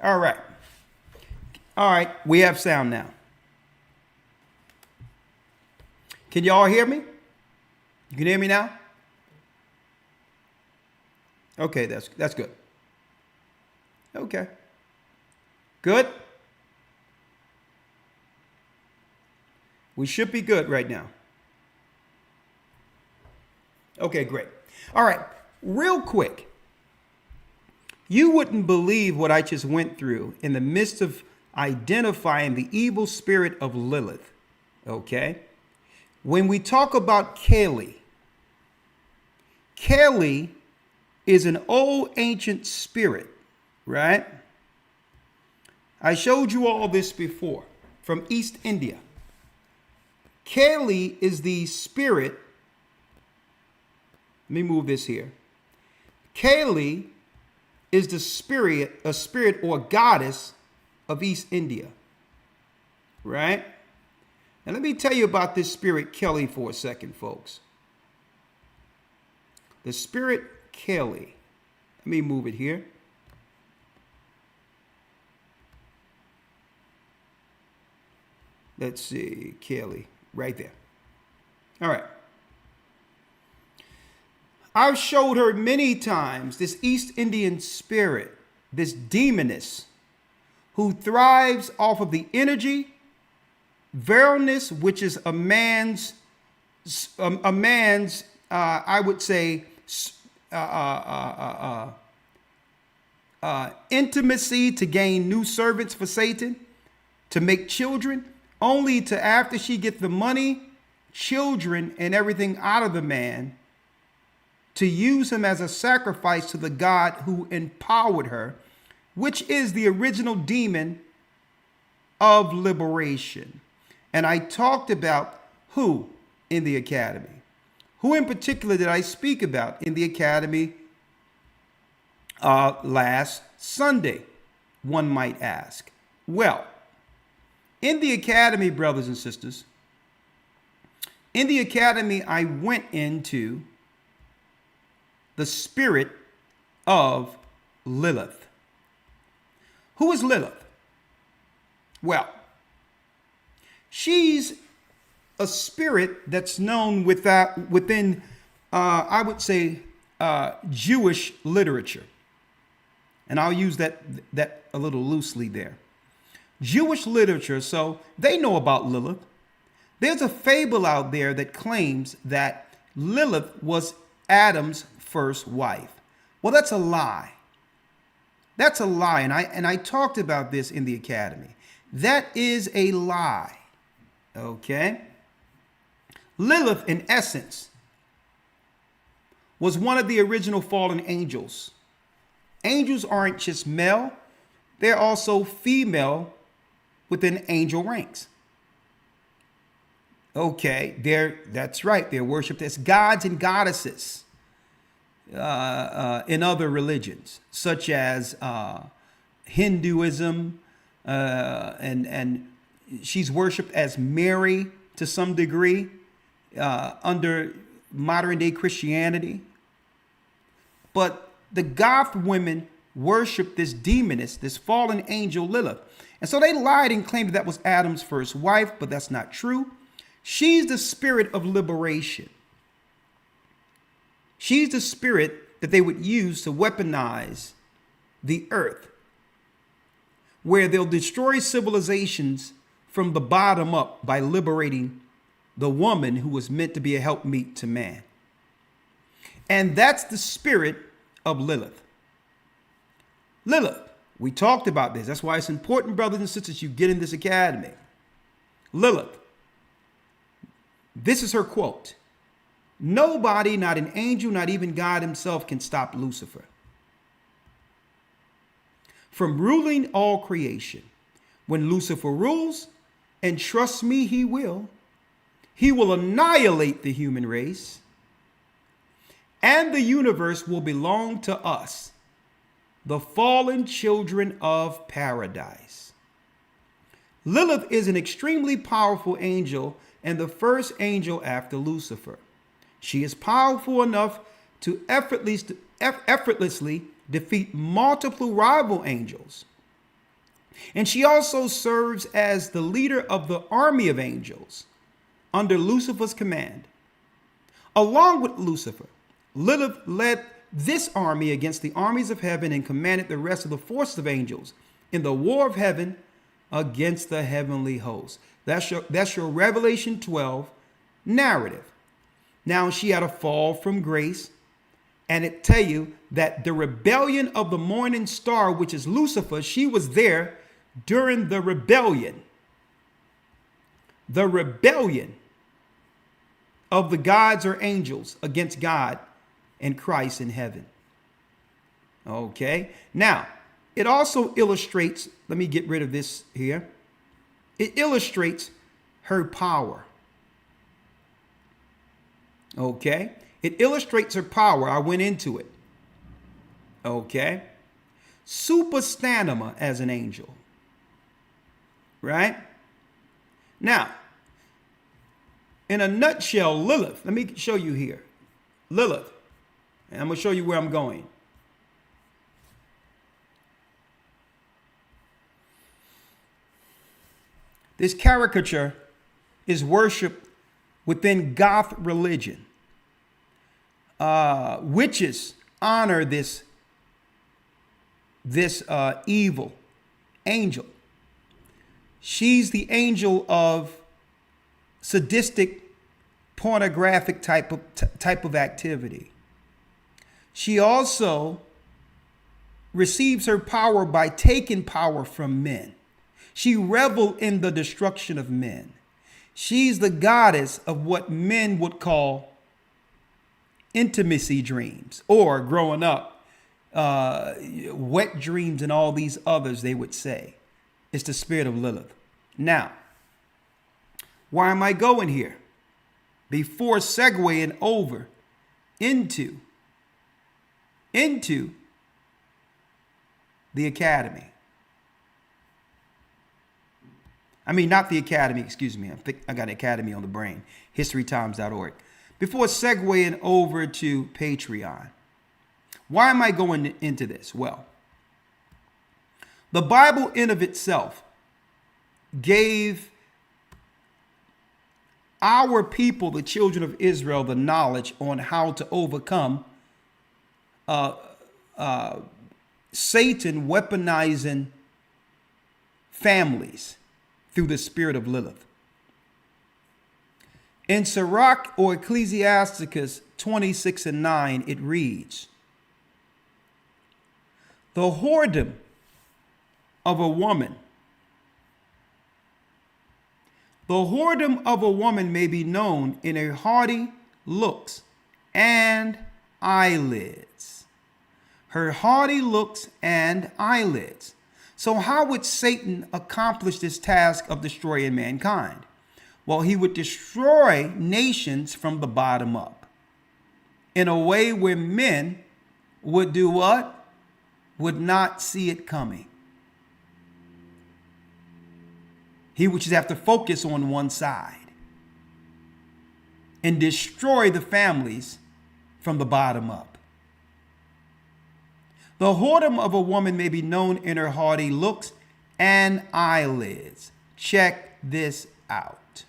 All right. All right. We have sound now. Can you all hear me? You can hear me now? Okay, that's good. Okay. Good. We should be good right now. Okay, great. All right. Real quick. You wouldn't believe what I just went through in the midst of identifying the evil spirit of Lilith. Okay? When we talk about Kali, Kali is an old ancient spirit, right? I showed you all this before from East India. Kali is the spirit. Let me move this here. Kali is the spirit, a spirit or goddess of East India, right? And let me tell you about this spirit Kali for a second, folks. The spirit Kali. Let me move it here. Let's see, Kali, right there. All right. I've showed her many times this East Indian spirit, this demoness, who thrives off of the energy, virilness, which is a man's, I would say, intimacy to gain new servants for Satan, to make children, only to after she gets the money, children, and everything out of the man, to use him as a sacrifice to the God who empowered her, which is the original demon of liberation. And I talked about who in the academy. Who in particular did I speak about in the academy last Sunday, one might ask? Well, in the academy, brothers and sisters, in the academy, I went into the spirit of Lilith. Who is Lilith? Well, she's a spirit that's known within, I would say, Jewish literature. And I'll use that a little loosely there. Jewish literature, so they know about Lilith. There's a fable out there that claims that Lilith was Adam's first wife. Well, that's a lie. That's a lie. And I talked about this in the academy. That is a lie. Okay? Lilith, in essence, was one of the original fallen angels. Angels aren't just male, they're also female within angel ranks. Okay, that's right. They're worshipped as gods and goddesses in other religions, such as Hinduism, and she's worshipped as Mary to some degree under modern day Christianity. But the Goth women worship this demoness, this fallen angel Lilith. And so they lied and claimed that was Adam's first wife, but that's not true. She's the spirit of liberation. She's the spirit that they would use to weaponize the earth, where they'll destroy civilizations from the bottom up by liberating the woman who was meant to be a helpmeet to man. And that's the spirit of Lilith. Lilith, we talked about this. That's why it's important, brothers and sisters, you get in this academy. Lilith, this is her quote. Nobody, not an angel, not even God himself, can stop Lucifer from ruling all creation. When Lucifer rules, and trust me, he will annihilate the human race, and the universe will belong to us, the fallen children of paradise. Lilith is an extremely powerful angel and the first angel after Lucifer. She is powerful enough to effortlessly defeat multiple rival angels. And she also serves as the leader of the army of angels under Lucifer's command. Along with Lucifer, Lilith led this army against the armies of heaven and commanded the rest of the forces of angels in the war of heaven against the heavenly host. That's your Revelation 12 narrative. Now she had a fall from grace, and it tell you that the rebellion of the morning star, which is Lucifer, she was there during the rebellion. The rebellion of the gods or angels against God and Christ in heaven. Okay. Now, it also illustrates, let me get rid of this here. It illustrates her power. Okay. It illustrates her power. I went into it. Okay. Super stamina as an angel. Right? Now, in a nutshell, Lilith, let me show you here. Lilith, and I'm going to show you where I'm going. This caricature is worshipped within Goth religion. Witches honor this evil angel. She's the angel of sadistic, pornographic type of activity. She also receives her power by taking power from men. She reveled in the destruction of men. She's the goddess of what men would call intimacy dreams, or growing up, wet dreams and all these others they would say. It's the spirit of Lilith. Now, why am I going here? Before segueing over into the academy. I mean, not the academy, excuse me. I got academy on the brain. historytimes.org. Before segueing over to Patreon. Why am I going into this? Well, the Bible in of itself gave our people, the children of Israel, the knowledge on how to overcome Satan weaponizing families through the spirit of Lilith. In Sirach or Ecclesiasticus 26:9, it reads, the whoredom of a woman. The whoredom of a woman may be known in her haughty looks and eyelids. Her haughty looks and eyelids. So how would Satan accomplish this task of destroying mankind? Well, he would destroy nations from the bottom up in a way where men would do what? Would not see it coming. He would just have to focus on one side and destroy the families from the bottom up. The whoredom of a woman may be known in her haughty looks and eyelids. Check this out.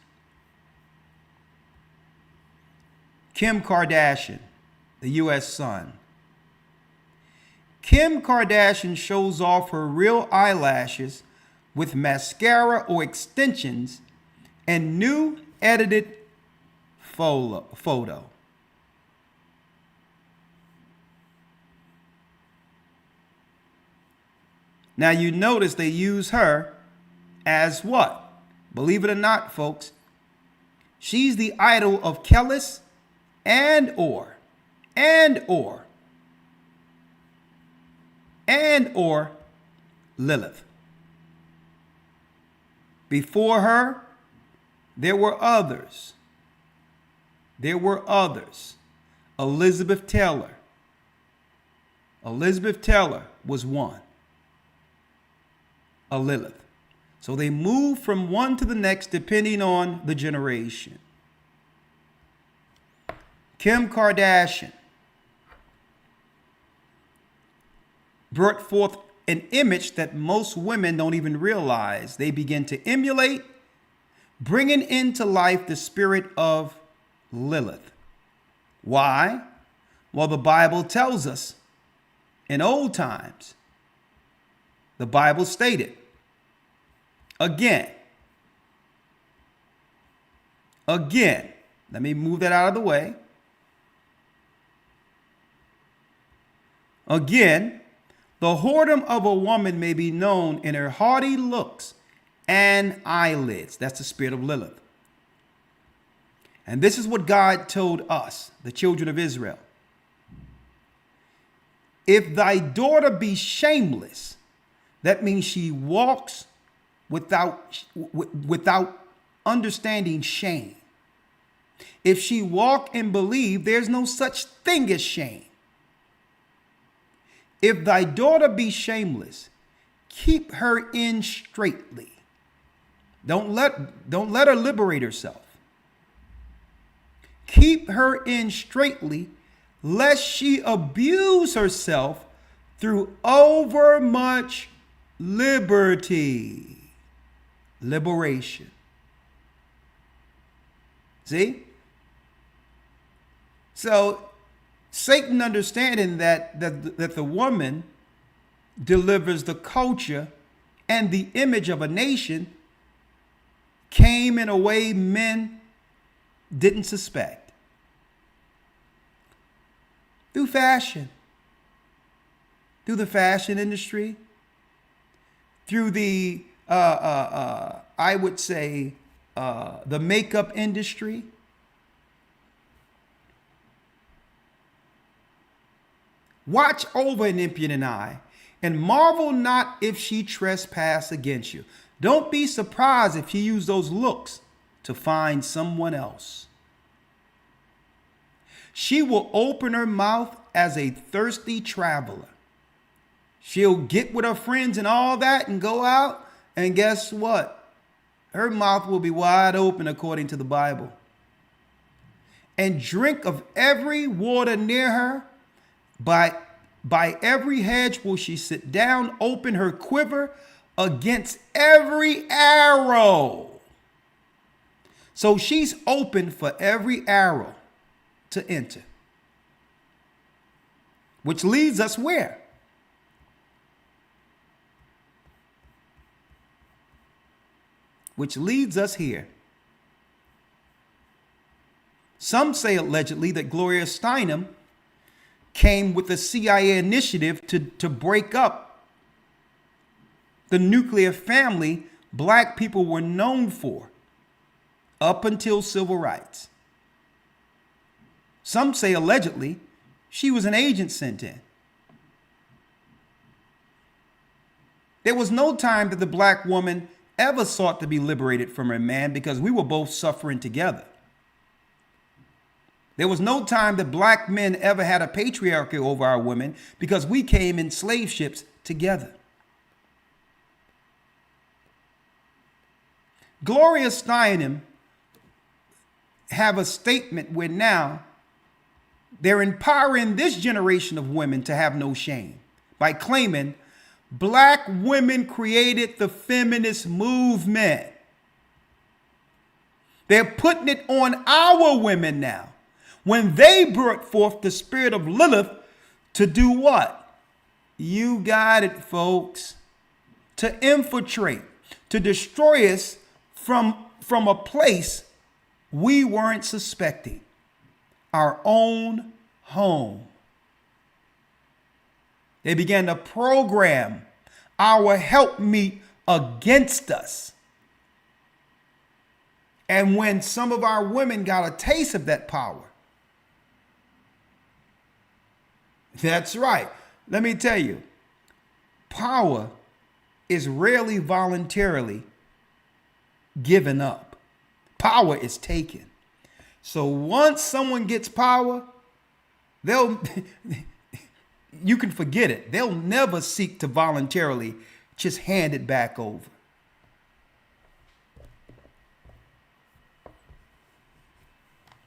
Kim Kardashian, the U.S. Sun. Kim Kardashian shows off her real eyelashes with mascara or extensions and new edited photo. Now you notice they use her as what? Believe it or not, folks, she's the idol of Kellis and or Lilith. Before her, there were others. Elizabeth Taylor. Elizabeth Taylor was one. A Lilith. So they move from one to the next depending on the generation. Kim Kardashian brought forth an image that most women don't even realize. They begin to emulate, bringing into life the spirit of Lilith. Why? Well, the Bible tells us in old times, the Bible stated, again, let me move that out of the way. Again, the whoredom of a woman may be known in her haughty looks and eyelids. That's the spirit of Lilith. And this is what God told us, the children of Israel. If thy daughter be shameless, that means she walks without understanding shame. If she walk and believe, there's no such thing as shame. If thy daughter be shameless, keep her in straitly. Don't let her liberate herself. Keep her in straitly, lest she abuse herself through overmuch liberty. Liberation. See? So Satan, understanding that the woman delivers the culture and the image of a nation, came in a way men didn't suspect. Through fashion, through the fashion industry, through the, I would say, the makeup industry. Watch over an impudent eye, and marvel not if she trespass against you. Don't be surprised if she use those looks to find someone else. She will open her mouth as a thirsty traveler. She'll get with her friends and all that and go out, and guess what? Her mouth will be wide open according to the Bible. And drink of every water near her. By every hedge will she sit down, open her quiver against every arrow. So she's open for every arrow to enter. Which leads us where? Which leads us here. Some say allegedly that Gloria Steinem came with a CIA initiative to break up the nuclear family black people were known for up until civil rights. Some say allegedly she was an agent sent in. There was no time that the black woman ever sought to be liberated from her man because we were both suffering together. There was no time that black men ever had a patriarchy over our women because we came in slave ships together. Gloria Steinem have a statement where now they're empowering this generation of women to have no shame by claiming black women created the feminist movement. They're putting it on our women now. When they brought forth the spirit of Lilith to do what? You got it, folks. To infiltrate, to destroy us from a place we weren't suspecting. Our own home. They began to program our helpmeet against us. And when some of our women got a taste of that power, that's right. Let me tell you, power is rarely voluntarily given up. Power is taken. So once someone gets power, you can forget it. They'll never seek to voluntarily just hand it back over.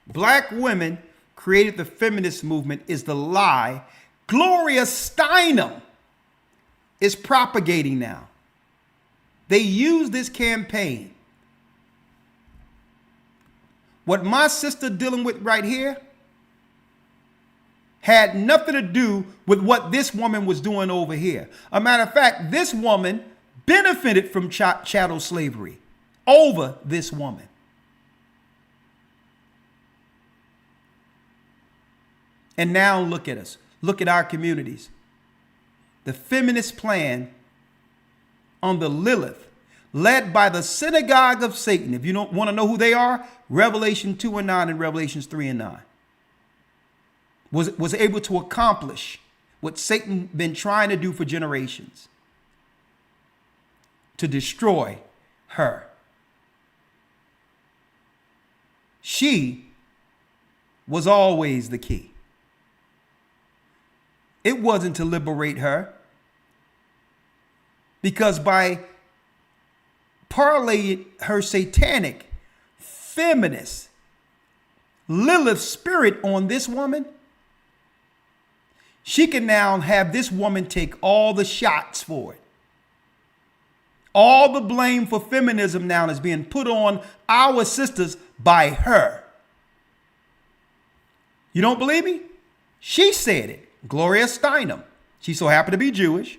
Black women created the feminist movement is the lie Gloria Steinem is propagating now. They use this campaign. What my sister dealing with right here had nothing to do with what this woman was doing over here. A matter of fact, this woman benefited from chattel slavery over this woman. And now look at us. Look at our communities. The feminist plan on the Lilith, led by the synagogue of Satan. If you don't want to know who they are, Revelation 2 and 9 and Revelations 3 and 9. Was able to accomplish what Satan been trying to do for generations. To destroy her. She was always the key. It wasn't to liberate her. Because by parlaying her satanic, feminist, Lilith spirit on this woman, she can now have this woman take all the shots for it. All the blame for feminism now is being put on our sisters by her. You don't believe me? She said it. Gloria Steinem. She so happened to be Jewish.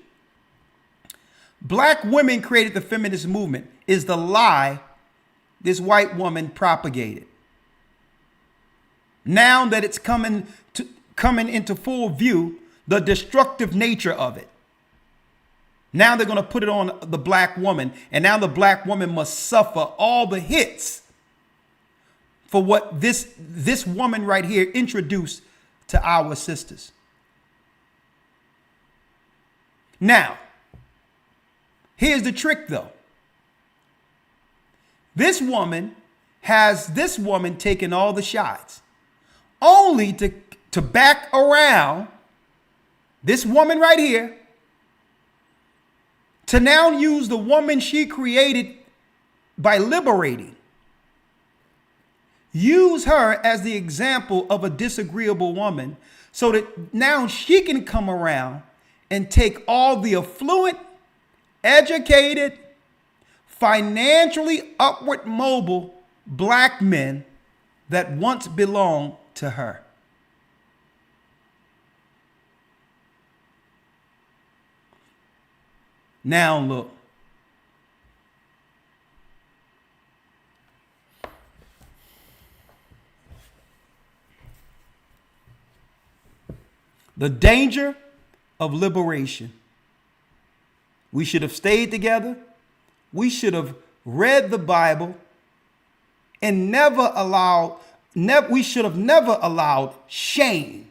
Black women created the feminist movement is the lie this white woman propagated. Now that it's coming into full view, the destructive nature of it. Now they're going to put it on the black woman, and now the black woman must suffer all the hits for what this woman right here introduced to our sisters. Now, here's the trick though. This woman has this woman taking all the shots, only to back around this woman right here to now use the woman she created by liberating. Use her as the example of a disagreeable woman so that now she can come around and take all the affluent, educated, financially upward mobile black men that once belonged to her. Now look. The danger of liberation. We should have stayed together. We should have read the Bible and we should have never allowed shame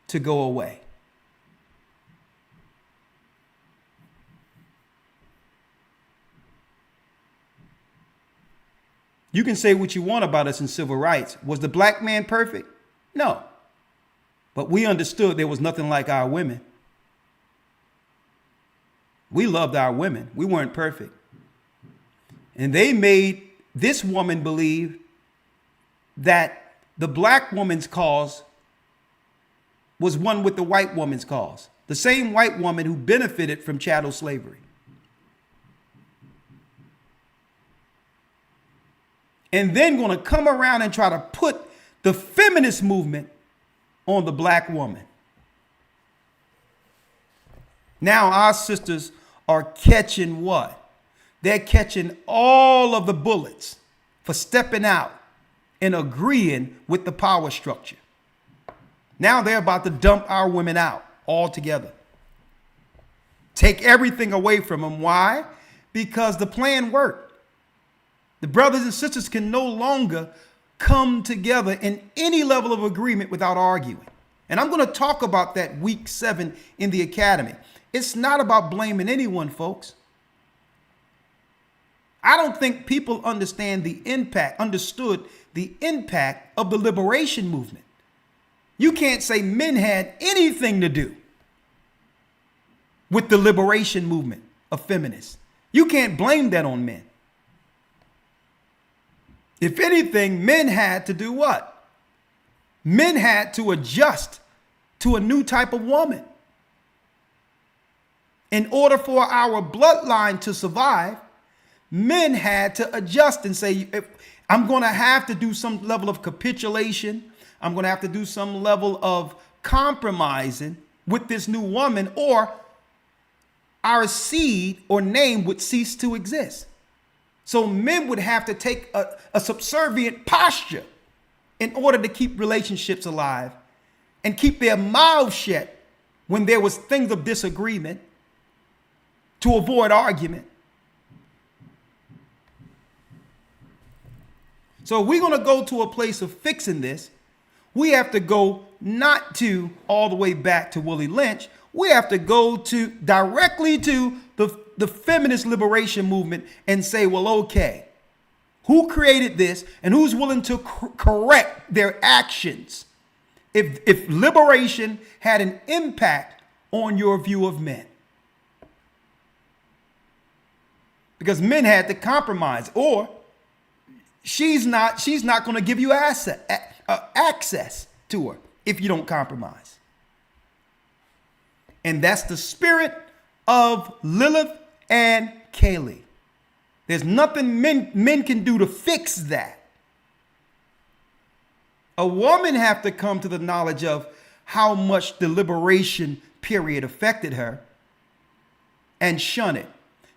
to go away. You can say what you want about us in civil rights. Was the black man perfect? No. But we understood there was nothing like our women. We loved our women. We weren't perfect. And they made this woman believe that the black woman's cause was one with the white woman's cause. The same white woman who benefited from chattel slavery. And then going to come around and try to put the feminist movement on the black woman. Now our sisters are catching what? They're catching all of the bullets for stepping out and agreeing with the power structure. Now they're about to dump our women out altogether. Take everything away from them. Why? Because the plan worked. The brothers and sisters can no longer come together in any level of agreement without arguing. And I'm going to talk about that week 7 in the academy. It's not about blaming anyone, folks. I don't think people understood the impact of the liberation movement. You can't say men had anything to do with the liberation movement of feminists. You can't blame that on men. If anything, men had to do what? Men had to adjust to a new type of woman. In order for our bloodline to survive, men had to adjust and say, I'm going to have to do some level of capitulation. I'm going to have to do some level of compromising with this new woman, or our seed or name would cease to exist. So men would have to take a subservient posture in order to keep relationships alive and keep their mouths shut when there was things of disagreement, to avoid argument. So if we're going to go to a place of fixing this, we have to go not to all the way back to Willie Lynch. We have to go to directly to the feminist liberation movement and say, well, okay, who created this and who's willing to correct their actions if liberation had an impact on your view of men? Because men had to compromise, or she's not going to give you access to her if you don't compromise. And that's the spirit of Lilith and Kaylee. There's nothing men can do to fix that. A woman have to come to the knowledge of how much the liberation period affected her and shun it,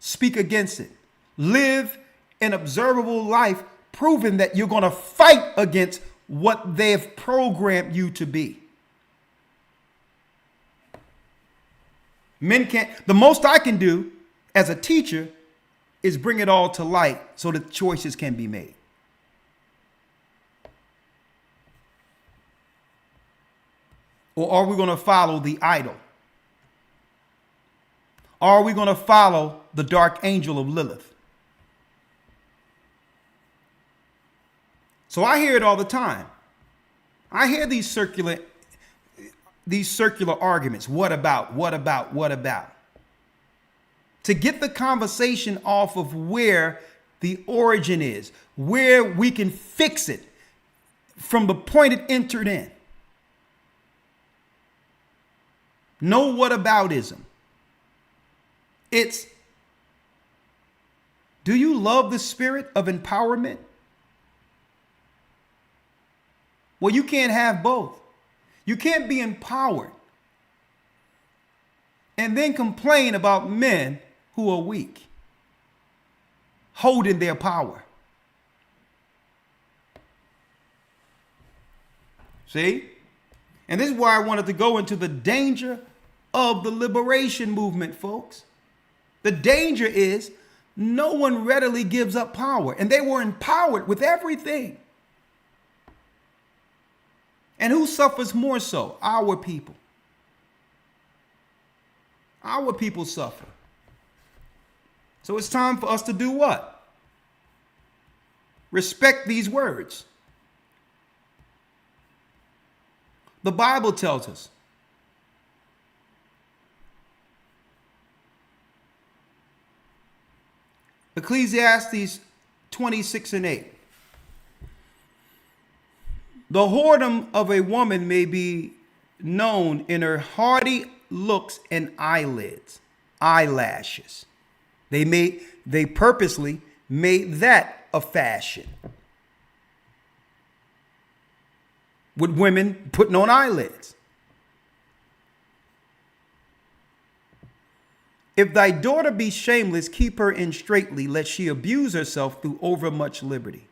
speak against it, live an observable life, proving that you're going to fight against what they've programmed you to be. Men can't. The most I can do as a teacher is bring it all to light so that choices can be made. Or are we going to follow the idol? Are we going to follow the dark angel of Lilith? So I hear it all the time. I hear these circular arguments. What about? To get the conversation off of where the origin is, where we can fix it from the point it entered in. No whataboutism. It's, do you love the spirit of empowerment? Well, you can't have both. You can't be empowered and then complain about men who are weak, holding their power. See? And this is why I wanted to go into the danger of the liberation movement, folks. The danger is no one readily gives up power, and they were empowered with everything. And who suffers more so? Our people. Our people suffer. So it's time for us to do what? Respect these words. The Bible tells us. Ecclesiastes 26:8. The whoredom of a woman may be known in her haughty looks and eyelashes. They purposely made that a fashion. With women putting on eyelids. If thy daughter be shameless, keep her in straitly, lest she abuse herself through overmuch liberty.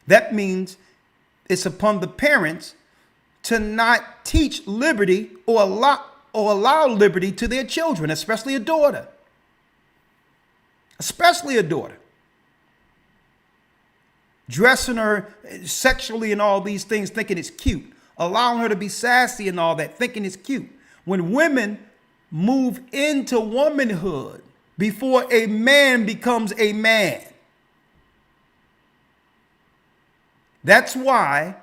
That means it's upon the parents to not teach liberty or allow liberty to their children, especially a daughter. Especially a daughter. Dressing her sexually and all these things, thinking it's cute. Allowing her to be sassy and all that, thinking it's cute. When women move into womanhood before a man becomes a man. That's why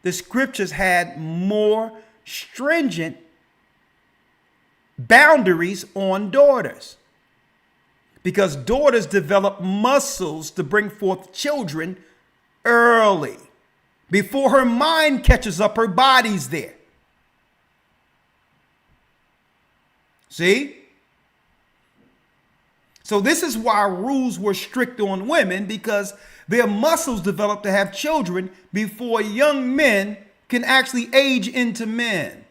the scriptures had more stringent boundaries on daughters. Because daughters develop muscles to bring forth children early. Before her mind catches up, her body's there. See? So this is why rules were strict on women, because their muscles develop to have children before young men can actually age into men.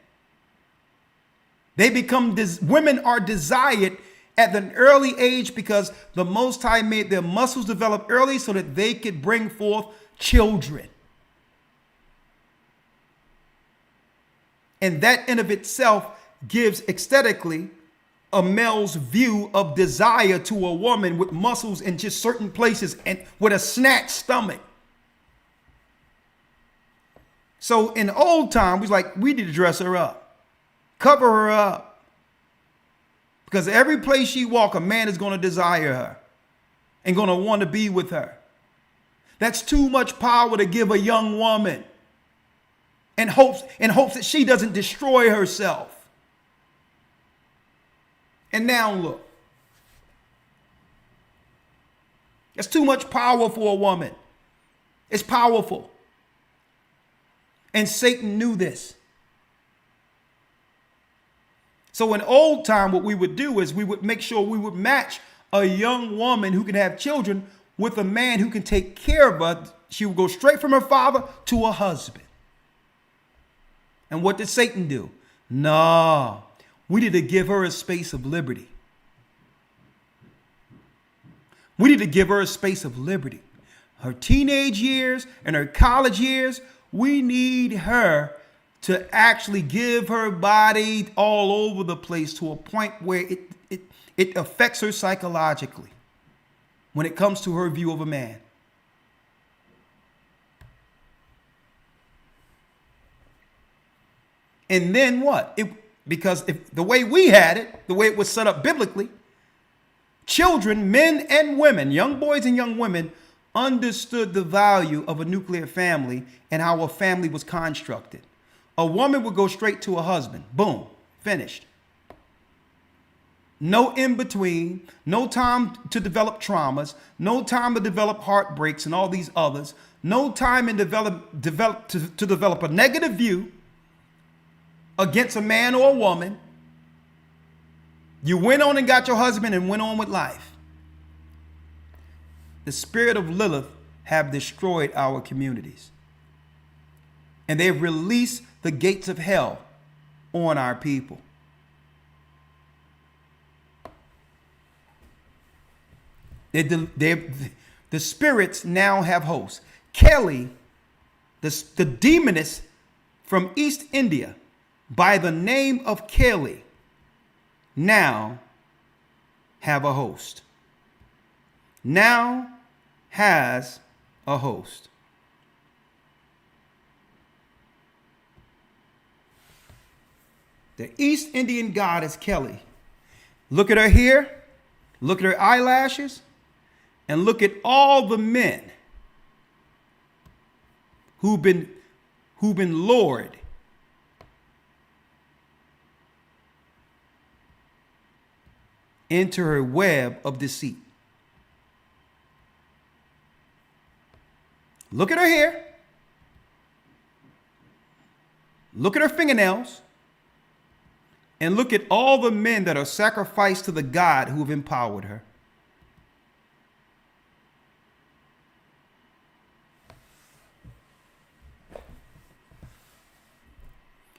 They become, women are desired at an early age because the Most High made their muscles develop early so that they could bring forth children. And that in of itself gives aesthetically a male's view of desire to a woman with muscles in just certain places and with a snatched stomach. So in old time, we need to dress her up, cover her up, because every place she walk, a man is going to desire her and going to want to be with her. That's too much power to give a young woman in hopes that she doesn't destroy herself. And now look, it's too much power for a woman. It's powerful. And Satan knew this. So in old time, what we would do is we would make sure we would match a young woman who can have children with a man who can take care of her. She would go straight from her father to her husband. And what did Satan do? No. We need to give her a space of liberty. We need to give her a space of liberty. Her teenage years and her college years, we need her to actually give her body all over the place to a point where it affects her psychologically when it comes to her view of a man. And then what? Because if the way we had it, the way it was set up biblically, children, men and women, young boys and young women, understood the value of a nuclear family and how a family was constructed. A woman would go straight to a husband. Boom, finished. No in between, no time to develop traumas, no time to develop heartbreaks and all these others, no time to develop a negative view against a man or a woman. You went on and got your husband and went on with life. The spirit of Lilith have destroyed our communities. And they've released the gates of hell on our people. The spirits now have hosts. Kelly, the demoness from East India, by the name of Kelly, now have a host. Now has a host. The East Indian goddess Kelly. Look at her hair, look at her eyelashes, and look at all the men who've been lured into her web of deceit. Look at her hair. Look at her fingernails. And look at all the men that are sacrificed to the God who have empowered her.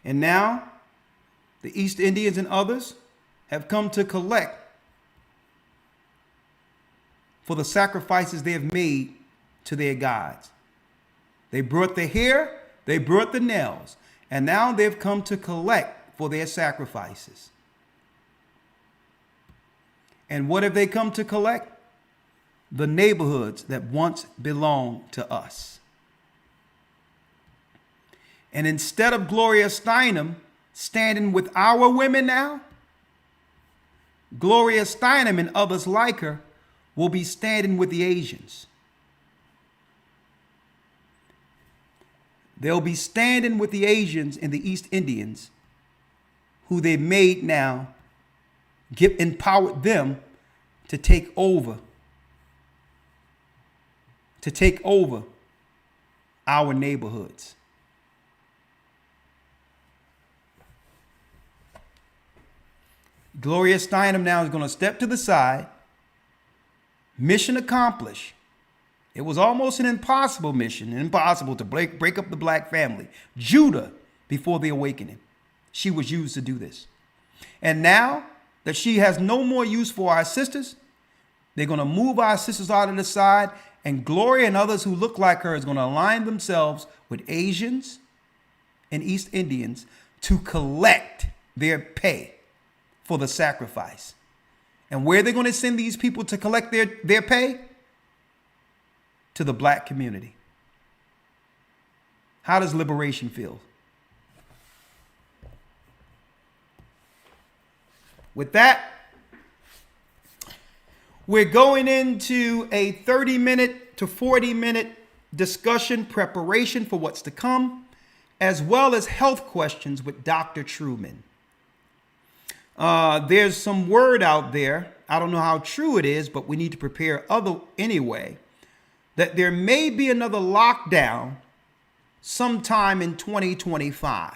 And now, the East Indians and others have come to collect for the sacrifices they have made to their gods. They brought the hair, they brought the nails, and now they've come to collect for their sacrifices. And what have they come to collect? The neighborhoods that once belonged to us. And instead of Gloria Steinem standing with our women now, Gloria Steinem and others like her will be standing with the Asians. They'll be standing with the Asians and the East Indians, who they made now, empowered them to take over our neighborhoods. Gloria Steinem now is going to step to the side Mission accomplished. It was almost an impossible mission, impossible to break up the black family. Judah, before the awakening, she was used to do this. And now that she has no more use for our sisters, they're going to move our sisters out of the side, and Gloria and others who look like her is going to align themselves with Asians and East Indians to collect their pay for the sacrifice. And where are they going to send these people to collect their pay? To the black community. How does liberation feel? With that, we're going into a 30-minute to 40-minute discussion preparation for what's to come, as well as health questions with Dr. Truman. There's some word out there, I don't know how true it is, but we need to prepare anyway, that there may be another lockdown sometime in 2025.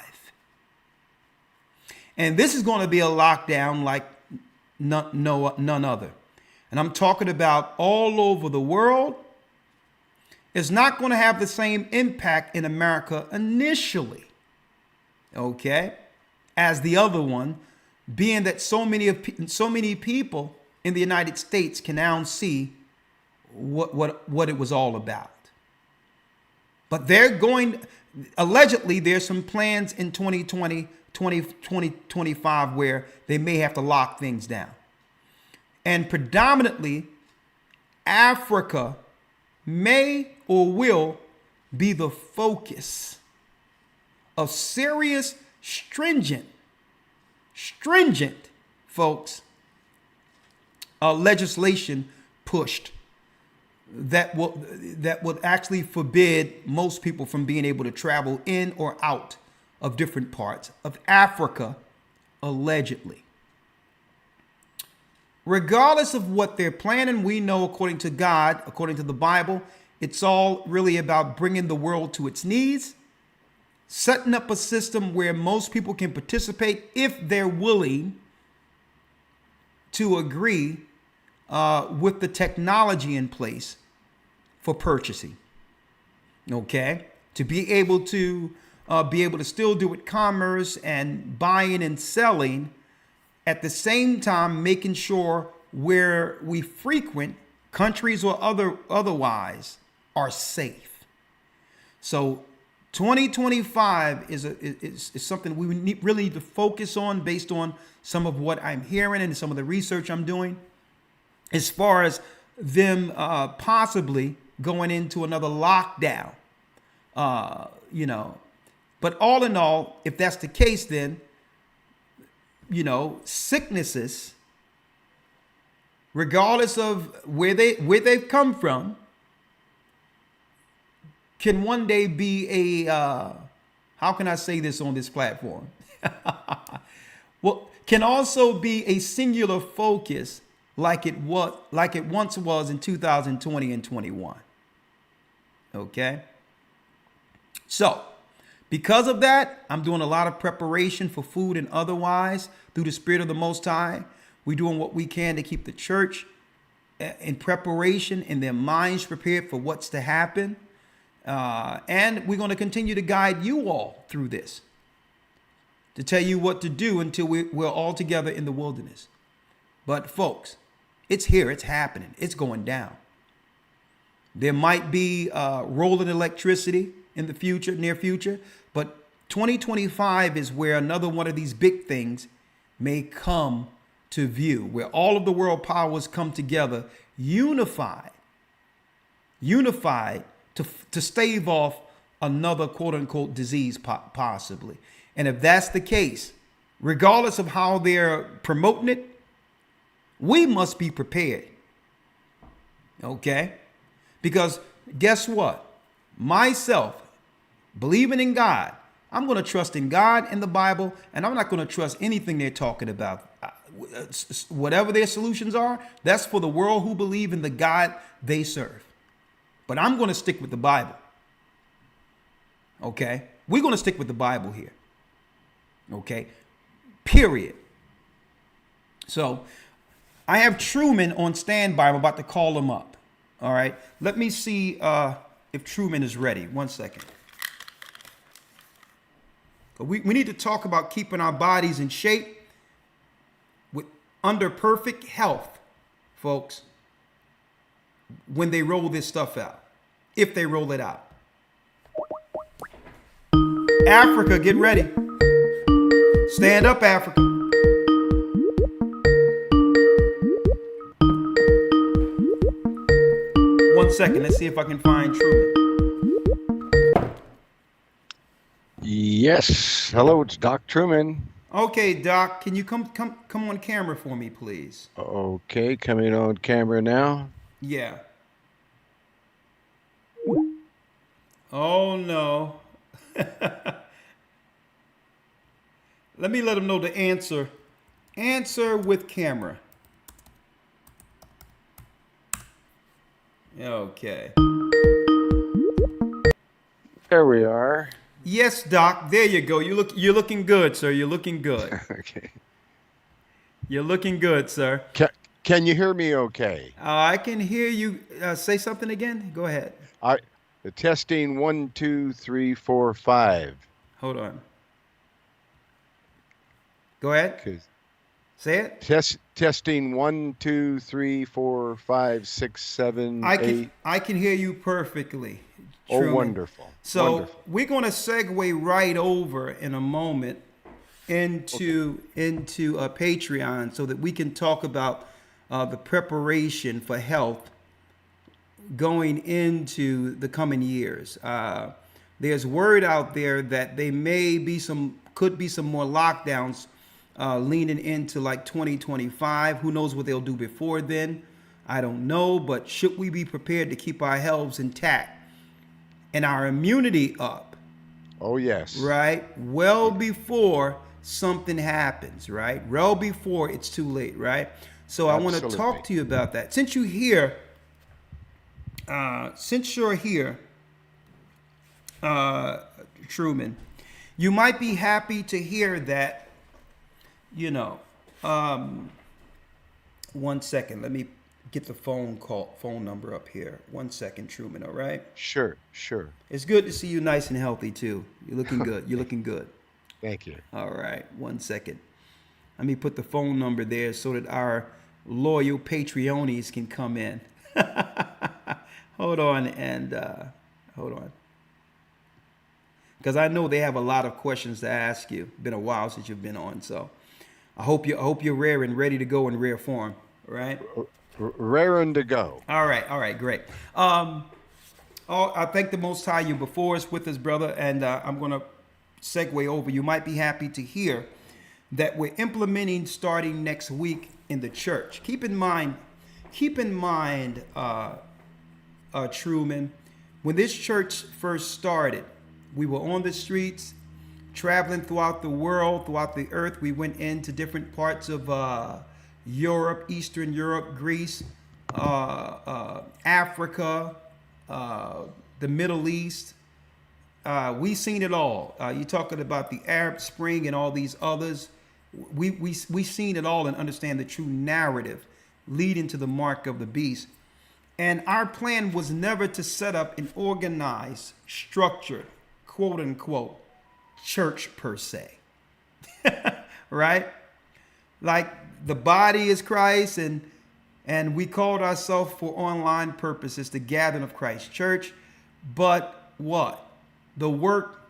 And this is going to be a lockdown like none other. And I'm talking about all over the world. It's not going to have the same impact in America initially, okay, as the other one, being that so many people in the United States can now see what it was all about. But allegedly, there's some plans in 2025 where they may have to lock things down. And predominantly, Africa may or will be the focus of serious, stringent, folks, legislation pushed that would actually forbid most people from being able to travel in or out of different parts of Africa, allegedly. Regardless of what they're planning, we know according to God, according to the Bible, it's all really about bringing the world to its knees, setting up a system where most people can participate if they're willing to agree with the technology in place for purchasing. Okay, to be able to still do it commerce and buying and selling, at the same time making sure where we frequent, countries or otherwise, are safe. So 2025 is something we really need to focus on based on some of what I'm hearing and some of the research I'm doing, as far as them possibly going into another lockdown. But all in all, if that's the case, then sicknesses, regardless of where they've come from, can one day be how can I say this on this platform? Well, can also be a singular focus like it once was in 2020 and 21. Okay? So, because of that, I'm doing a lot of preparation for food and otherwise through the Spirit of the Most High. We're doing what we can to keep the church in preparation and their minds prepared for what's to happen. And we're going to continue to guide you all through this, to tell you what to do until we're all together in the wilderness. But folks, it's here, it's happening, it's going down. There might be rolling electricity in the future, near future, but 2025 is where another one of these big things may come to view, where all of the world powers come together, unified to stave off another quote unquote disease possibly. And if that's the case, regardless of how they're promoting it, we must be prepared. Okay? Because guess what? Myself, believing in God, I'm going to trust in God and the Bible, and I'm not going to trust anything they're talking about. Whatever their solutions are, that's for the world who believe in the God they serve. But I'm going to stick with the Bible. Okay? We're going to stick with the Bible here. Okay? Period. So I have Truman on standby. I'm about to call him up. All right. Let me see if Truman is ready. 1 second. We need to talk about keeping our bodies in shape under perfect health, folks, when they roll this stuff out, if they roll it out. Africa, get ready. Stand up, Africa. One second. Let's see if I can find Truman. Yes. Hello, it's Doc Truman. Okay, Doc, can you come on camera for me, please? Okay, coming on camera now. Yeah. Oh no. Let me let them know the answer. Answer with camera. Okay. There we are. Yes, Doc. There you go. You're looking good, sir. You're looking good. Okay. You're looking good, sir. Can you hear me okay? I can hear you. Say something again. Go ahead. The testing 1, 2, 3, 4, 5. Hold on. Go ahead. Say it. Testing 1, 2, 3, 4, 5, 6, 7, 8. I can hear you perfectly. Truman. Oh, wonderful. So wonderful. We're going to segue right over in a moment into a Patreon so that we can talk about the preparation for health going into the coming years. There's word out there that could be some more lockdowns leaning into like 2025. Who knows what they'll do before then? I don't know, but should we be prepared to keep our health intact and our immunity up? Oh, yes. Right? Well before something happens, right? Well before it's too late, right? So I want to talk to you about that. Since you're here, Truman, you might be happy to hear that, 1 second. Let me get the phone number up here. 1 second, Truman, all right? Sure. It's good to see you nice and healthy, too. You're looking good. You're looking good. Thank you. All right. 1 second. Let me put the phone number there so that our loyal Patreonies can come in. Hold on. Because I know they have a lot of questions to ask you. Been a while since you've been on, so I hope you're rare and ready to go in rare form, right? Raring to go. All right, great. I thank the Most High. You before us, with us, brother, and I'm going to segue over. You might be happy to hear that we're implementing starting next week in the church. Keep in mind, Truman, when this church first started, we were on the streets, traveling throughout the world, throughout the earth. We went into different parts of Europe, Eastern Europe, Greece, Africa, the Middle East. We've seen it all. You're talking about the Arab Spring and all these others. We've seen it all and understand the true narrative leading to the mark of the beast. And our plan was never to set up an organized, structured, quote unquote, church per se. Right? Like the body is Christ, and we called ourselves for online purposes the gathering of Christ Church. But what? The work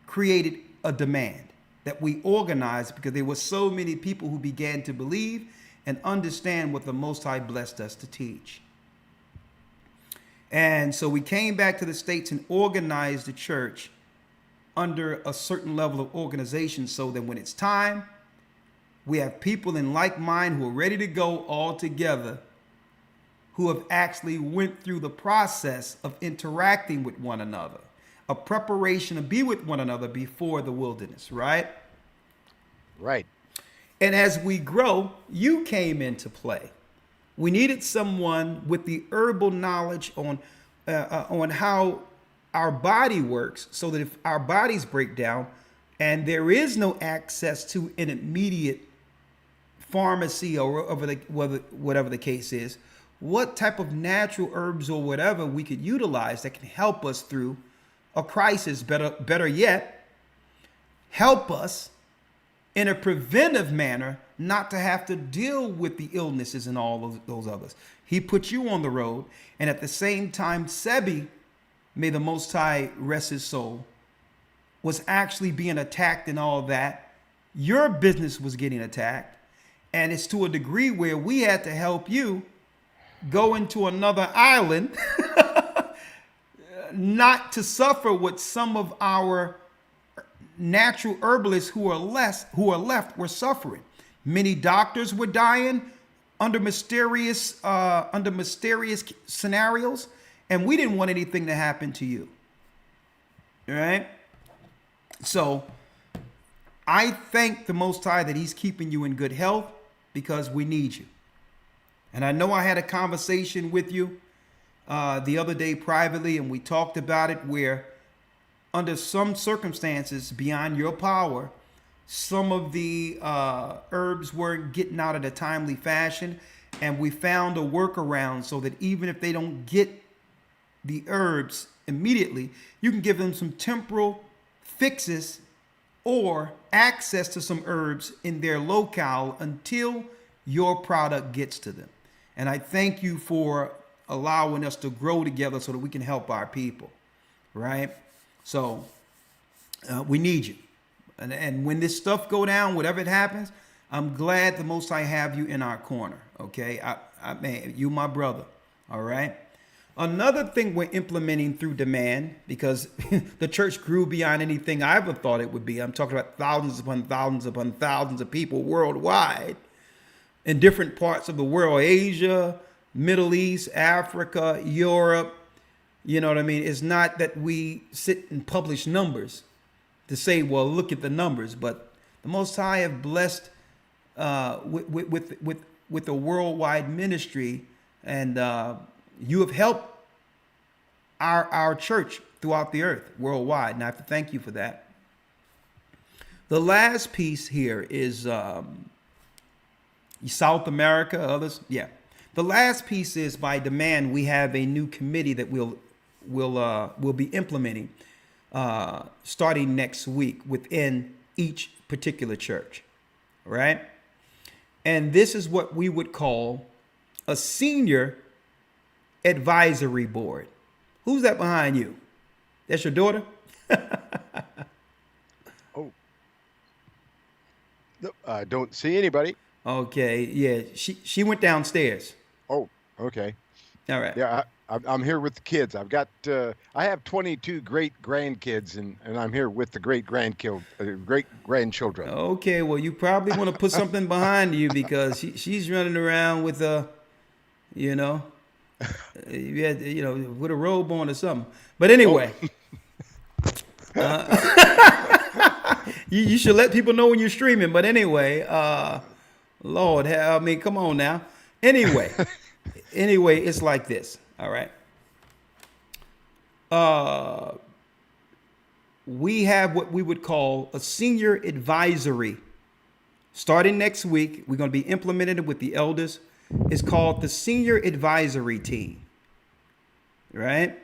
created a demand that we organized because there were so many people who began to believe and understand what the Most High blessed us to teach. And so we came back to the States and organized the church under a certain level of organization so that when it's time, we have people in like mind who are ready to go all together, who have actually went through the process of interacting with one another, a preparation to be with one another before the wilderness, right? Right. And as we grow, you came into play. We needed someone with the herbal knowledge on how our body works, so that if our bodies break down and there is no access to an immediate pharmacy or whatever the case is, what type of natural herbs or whatever we could utilize that can help us through a crisis. Better yet, help us in a preventive manner not to have to deal with the illnesses and all of those others. He put you on the road, and at the same time, Sebi, may the Most High rest his soul, was actually being attacked and all that. Your business was getting attacked, and it's to a degree where we had to help you go into another island not to suffer what some of our natural herbalists who are left were suffering. Many doctors were dying under mysterious scenarios, and we didn't want anything to happen to you. All right? So I thank the Most High that he's keeping you in good health, because we need you. And I know I had a conversation with you the other day privately, and we talked about it, where under some circumstances beyond your power, some of the herbs weren't getting out at a timely fashion, and we found a workaround so that even if they don't get the herbs immediately, you can give them some temporal fixes or access to some herbs in their locale until your product gets to them. And I thank you for allowing us to grow together so that we can help our people, right? So we need you. And when this stuff go down, whatever it happens, I'm glad the Most High have you in our corner, okay? Man, you my brother, all right? Another thing we're implementing through demand, because the church grew beyond anything I ever thought it would be. I'm talking about thousands upon thousands upon thousands of people worldwide in different parts of the world, Asia, Middle East, Africa, Europe. You know what I mean? It's not that we sit and publish numbers to say, well, look at the numbers, but the Most High have blessed with a worldwide ministry, and you have helped our church throughout the earth, worldwide, and I have to thank you for that. The last piece here is South America, others, yeah. The last piece is, by demand, we have a new committee that we'll be implementing starting next week within each particular church, right? And this is what we would call a senior advisory board. Who's that behind you? That's your daughter? Oh, no, I don't see anybody. Okay, yeah, she went downstairs. Oh, okay. All right. Yeah, I'm here with the kids. I've got I have 22 great grandkids, and I'm here with the great grandchildren. Okay, well, you probably want to put something behind you, because she's running around with you know, with a robe on or something. But anyway, you should let people know when you're streaming. But anyway, Lord, I mean, come on now. Anyway, it's like this. All right. We have what we would call a senior advisory. Starting next week, we're going to be implementing it with the elders. It's called the Senior Advisory Team. Right?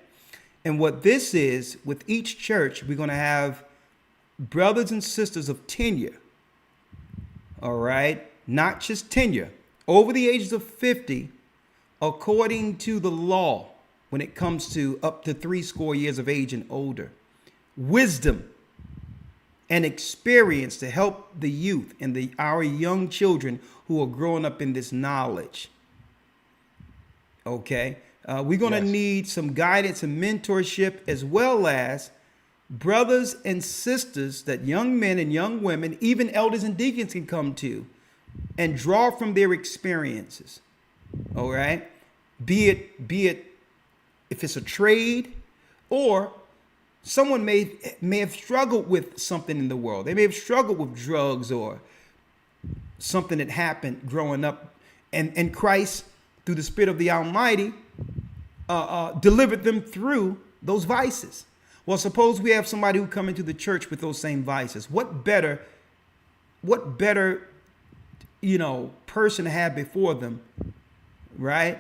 And what this is, with each church, we're going to have brothers and sisters of tenure. All right? Not just tenure. Over the ages of 50, according to the law, when it comes to up to 80 years of age and older, wisdom and experience to help the youth and our young children who are growing up in this knowledge. Okay, we're going to need some guidance and mentorship, as well as brothers and sisters that young men and young women, even elders and deacons, can come to and draw from their experiences. All right, be it if it's a trade, or someone may have struggled with something in the world. They may have struggled with drugs or something that happened growing up, and Christ, through the Spirit of the Almighty, delivered them through those vices. Well, suppose we have somebody who come into the church with those same vices. What better person to have before them, right?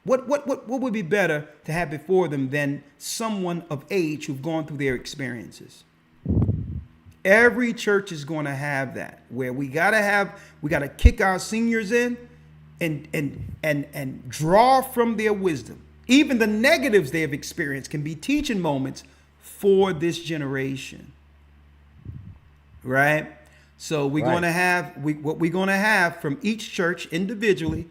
What would be better to have before them than someone of age who've gone through their experiences? Every church is going to have that, where we gotta kick our seniors in and draw from their wisdom. Even the negatives they have experienced can be teaching moments for this generation, right? So we're going to have what we're going to have from each church individually,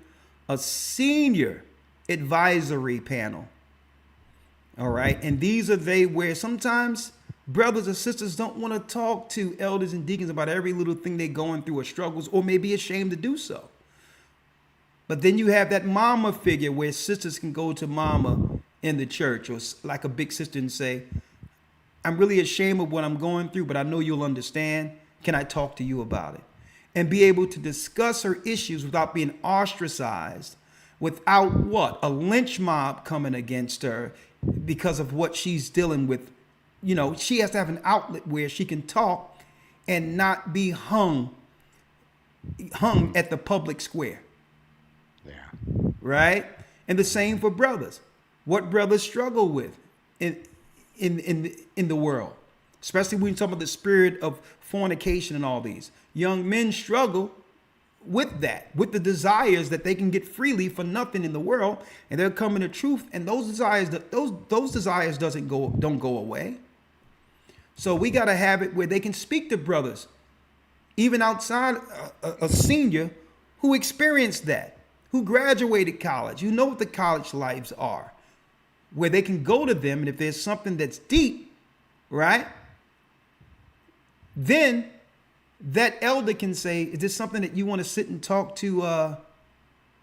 a senior advisory panel. All right, and these are they where sometimes brothers or sisters don't want to talk to elders and deacons about every little thing they're going through or struggles, or may be ashamed to do so. But then you have that mama figure where sisters can go to mama in the church, or like a big sister, and say, I'm really ashamed of what I'm going through, but I know you'll understand. Can I talk to you about it? And be able to discuss her issues without being ostracized, without what? A lynch mob coming against her because of what she's dealing with. She has to have an outlet where she can talk and not be hung at the public square. Yeah. Right? And the same for brothers. What brothers struggle with in the world, especially when you talk about the spirit of fornication and all these. Young men struggle with that, with the desires that they can get freely for nothing in the world, and they're coming to truth, and those desires don't go away. So we got to have it where they can speak to brothers, even outside a senior who experienced that, who graduated college, who know what the college lives are, where they can go to them, and if there's something that's deep, right, then that elder can say, is this something that you want to sit and talk to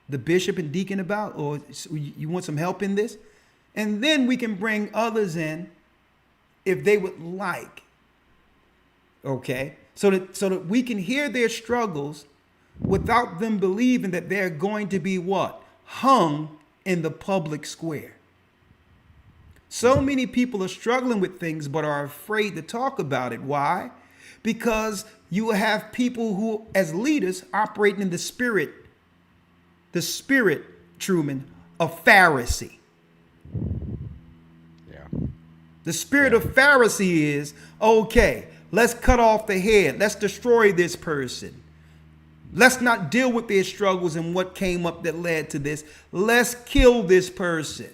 the bishop and deacon about, or you want some help in this? And then we can bring others in if they would like, okay? So that we can hear their struggles without them believing that they're going to be what? Hung in the public square. So many people are struggling with things but are afraid to talk about it. Why? Because you have people who, as leaders, operating in the spirit, Truman, of Pharisee. Yeah. The spirit of Pharisee is, okay, let's cut off the head. Let's destroy this person. Let's not deal with their struggles and what came up that led to this. Let's kill this person.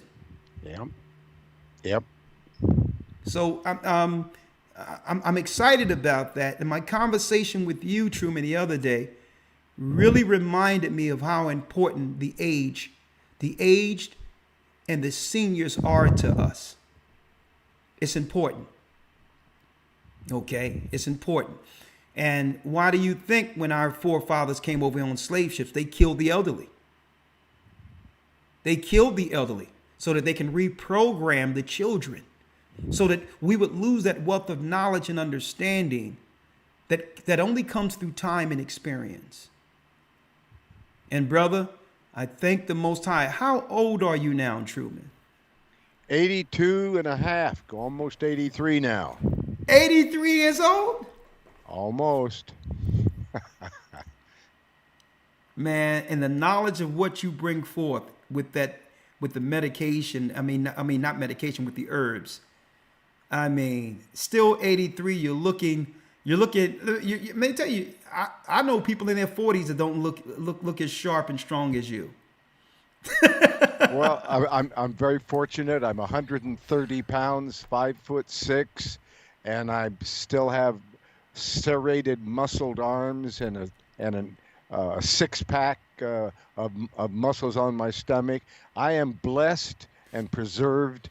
Yep. So I'm excited about that. And my conversation with you, Truman, the other day really reminded me of how important the aged and the seniors are to us. It's important. Okay? It's important. And why do you think when our forefathers came over on slave ships, they killed the elderly? They killed the elderly so that they can reprogram the children, so that we would lose that wealth of knowledge and understanding that only comes through time and experience. And brother, I thank the Most High. How old are you now, Truman? 82 and a half, almost 83 now. 83 years old? Almost. Man, and the knowledge of what you bring forth with the medication, not medication, with the herbs. Still 83, you're looking, let me tell you, I know people in their 40s that don't look as sharp and strong as you. Well, I'm very fortunate. I'm 130 pounds, 5'6", and I still have serrated, muscled arms and a six-pack of muscles on my stomach. I am blessed and preserved,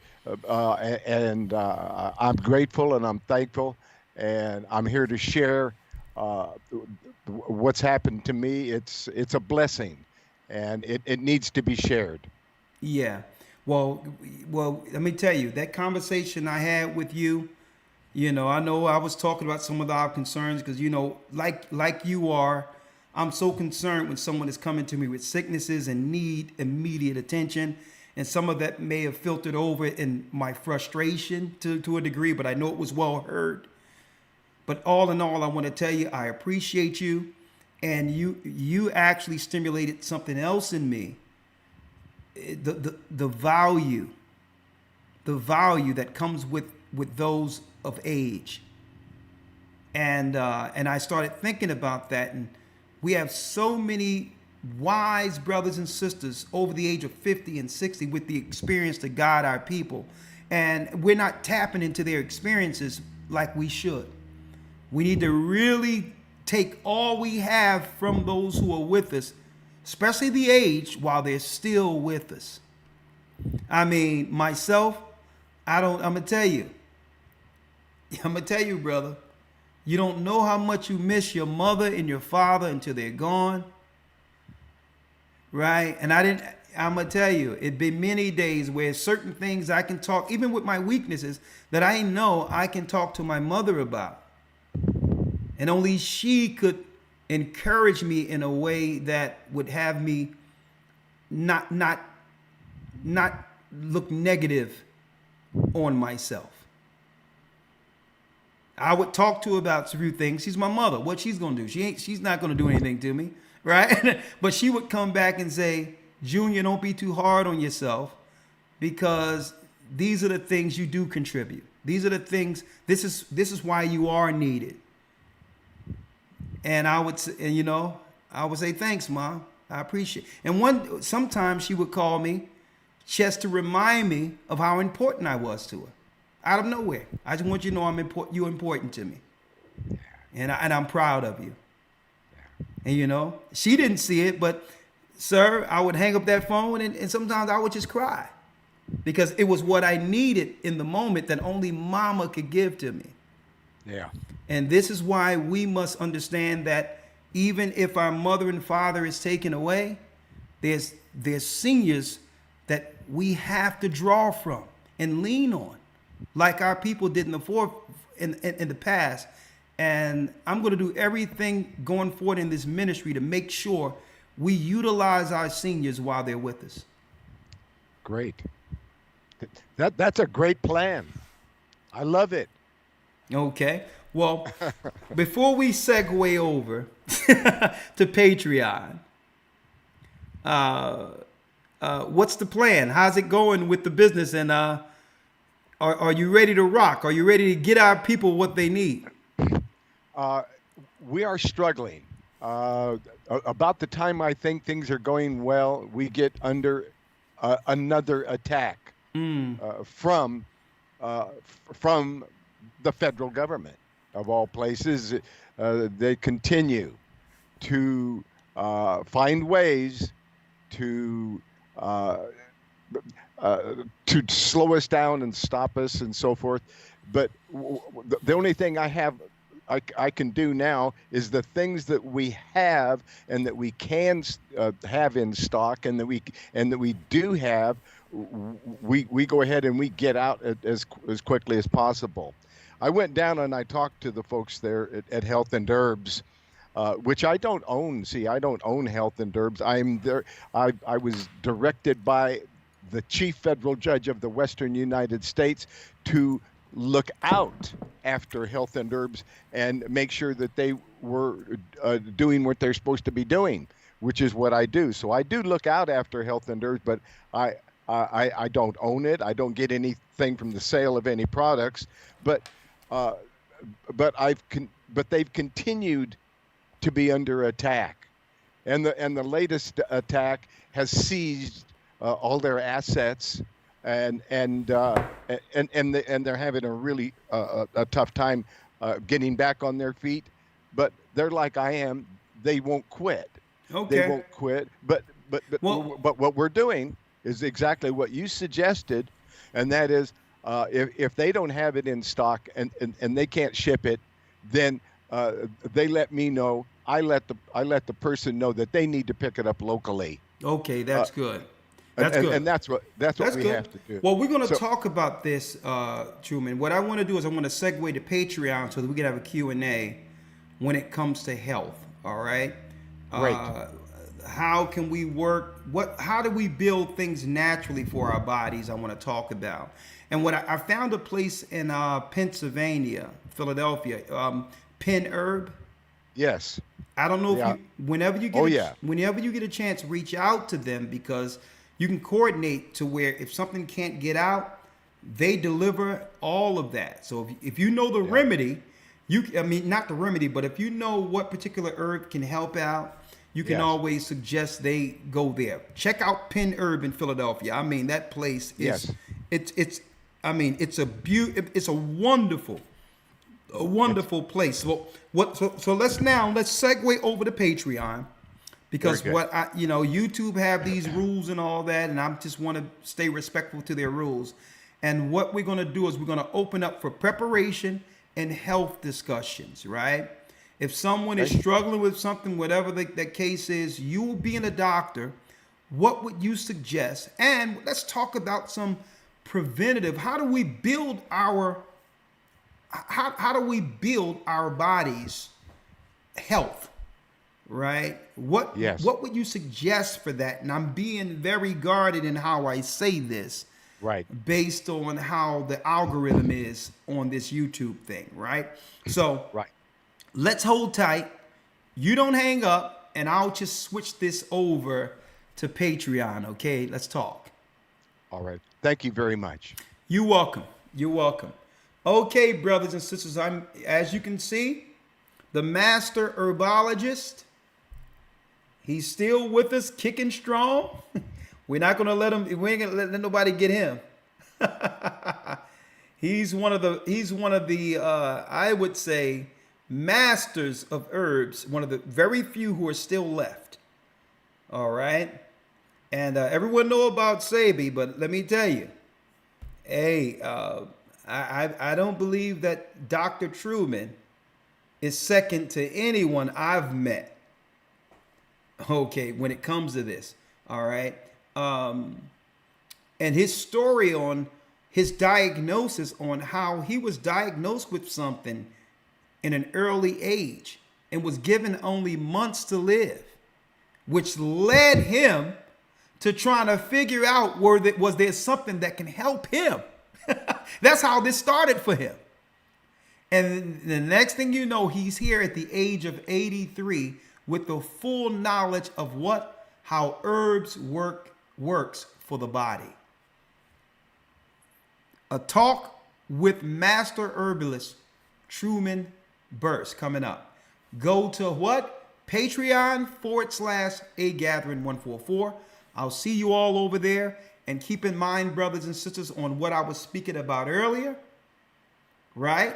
and I'm grateful and I'm thankful, and I'm here to share what's happened to me. It's a blessing, and it needs to be shared. Yeah. Well, let me tell you, that conversation I had with you, I know I was talking about some of our concerns because, like you are, I'm so concerned when someone is coming to me with sicknesses and need immediate attention. And some of that may have filtered over in my frustration to a degree, but I know it was well heard. But all in all, I want to tell you, I appreciate you. and you actually stimulated something else in me. The value that comes with those of age. And I started thinking about that, and we have so many wise brothers and sisters over the age of 50 and 60 with the experience to guide our people, and we're not tapping into their experiences like we should. We need to really take all we have from those who are with us, especially the age, while they're still with us. I mean, myself, I'm gonna tell you, brother, you don't know how much you miss your mother and your father until they're gone. Right? And I'm gonna tell you, it'd been many days where certain things I can talk, even with my weaknesses, that I know I can talk to my mother about. And only she could encourage me in a way that would have me not look negative on myself. I would talk to her about a few things. She's my mother. What she's gonna do? She's not gonna do anything to me, right? But she would come back and say, Junior, don't be too hard on yourself, because these are the things you do contribute. These are the things. This is why you are needed. And I would say, thanks, Mom. I appreciate it. And sometimes she would call me just to remind me of how important I was to her. Out of nowhere. I just want you to know you're important to me. And I'm proud of you. And she didn't see it, but sir, I would hang up that phone and sometimes I would just cry, because it was what I needed in the moment that only mama could give to me. Yeah. And this is why we must understand that even if our mother and father is taken away, there's seniors that we have to draw from and lean on, like our people did in the past. And I'm going to do everything going forward in this ministry to make sure we utilize our seniors while they're with us. Great. That's a great plan. I love it. Okay. Well, before we segue over to Patreon, what's the plan? How's it going with the business? And are you ready to rock? Are you ready to get our people what they need? We are struggling. About the time I think things are going well, we get under another attack from the federal government, of all places. They continue to find ways to slow us down and stop us and so forth. But the only thing I can do now is the things that we have and that we can have in stock and that we do have, we go ahead and we get out as quickly as possible. I went down and I talked to the folks there at Health and Herbs, which I don't own. See, I don't own Health and Herbs. I'm there. I was directed by the chief federal judge of the Western United States to look out after Health and Herbs and make sure that they were doing what they're supposed to be doing, which is what I do. So I do look out after Health and Herbs, but I don't own it. I don't get anything from the sale of any products, but they've continued to be under attack, and the latest attack has seized all their assets, and they're having a really a tough time getting back on their feet. But they're like I am; they won't quit. Okay. They won't quit. But what we're doing is exactly what you suggested, and that is if they don't have it in stock and they can't ship it, then they let me know. I let the person know that they need to pick it up locally. Okay, that's good. That's good. And that's what we have to do. Well, we're going to talk about this, Truman. What I want to do is I want to segue to Patreon so that we can have a Q&A when it comes to health. All right. Great. How can we work? How do we build things naturally for our bodies? I want to talk about. And what I found a place in Pennsylvania, Philadelphia, Penn Herb. Yes. I don't know Yeah. if you, whenever you get, Oh, yeah. whenever you get a chance, reach out to them, because you can coordinate to where if something can't get out, they deliver all of that. So if you know the Yeah. remedy, I mean, not the remedy, but if you know what particular herb can help out, you can Yes. always suggest they go there. Check out Penn Herb in Philadelphia. I mean, that place is, Yes. it's, I mean, it's a It's wonderful place. So let's segue over to Patreon, because very good. what YouTube have these rules and all that, and I just want to stay respectful to their rules. And what we're going to do is we're going to open up for preparation and health discussions, right? If someone is Okay. struggling with something, whatever the case is, you being a doctor, what would you suggest? And let's talk about some preventative. How do we build our bodies health, right? Yes. What would you suggest for that? And I'm being very guarded in how I say this, Right. based on how the algorithm is on this YouTube thing, right? So Right. let's hold tight. You don't hang up, and I'll just switch this over to Patreon, okay? Let's talk. All right. Thank you very much. You're welcome. You're welcome. Okay, brothers and sisters, as you can see, the master herbologist, he's still with us, kicking strong. We're not gonna let him. We ain't gonna let nobody get him. He's one of the I would say masters of herbs. One of the very few who are still left. All right, and everyone know about Sabi, but let me tell you, hey, I don't believe that Dr. Truman is second to anyone I've met. Okay, when it comes to this, all right. And his story on his diagnosis, on how he was diagnosed with something in an early age and was given only months to live, which led him to trying to figure out was there something that can help him. That's how this started for him. And the next thing you know, he's here at the age of 83 with the full knowledge of how herbs works for the body. A talk with master herbalist Truman Burst coming up. Go to what? Patreon.com/agathering144. I'll see you all over there. And keep in mind, brothers and sisters, on what I was speaking about earlier, right?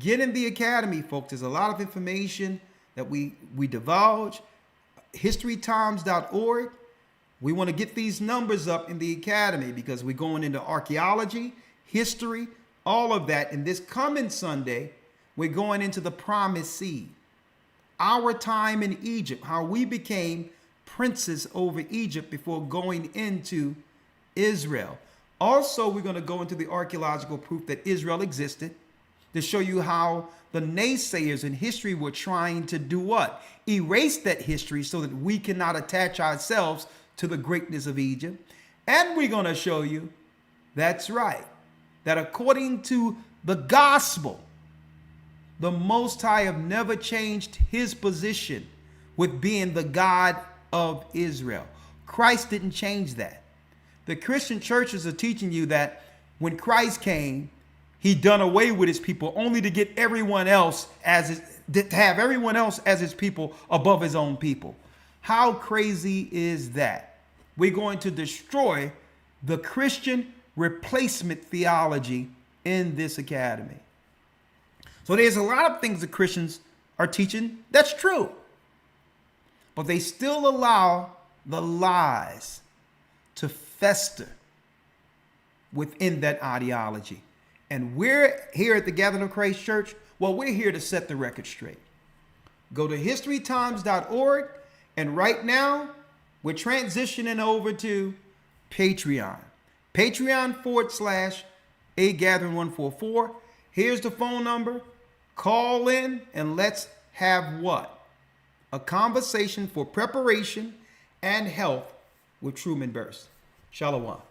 Get in the academy, folks. There's a lot of information that we divulge. historytimes.org. We want to get these numbers up in the academy because we're going into archaeology, history, all of that. And this coming Sunday, we're going into the promised seed. Our time in Egypt, how we became princes over Egypt before going into Israel. Also, we're going to go into the archaeological proof that Israel existed, to show you how the naysayers in history were trying to do what? Erase that history so that we cannot attach ourselves to the greatness of Egypt. And we're going to show you, that's right, that according to the gospel, the Most High have never changed his position with being the God of Israel. Christ didn't change that. The Christian churches are teaching you that when Christ came, he done away with his people only to get everyone else to have everyone else as his people above his own people. How crazy is that? We're going to destroy the Christian replacement theology in this academy. So there's a lot of things the Christians are teaching that's true, but they still allow the lies to fester within that ideology. And we're here at the Gathering of Christ Church. Well, we're here to set the record straight. Go to historytimes.org, and right now we're transitioning over to Patreon. Patreon.com/agathering144. Here's the phone number. Call in and let's have what? A conversation for preparation and health with Truman Burst. Shalom.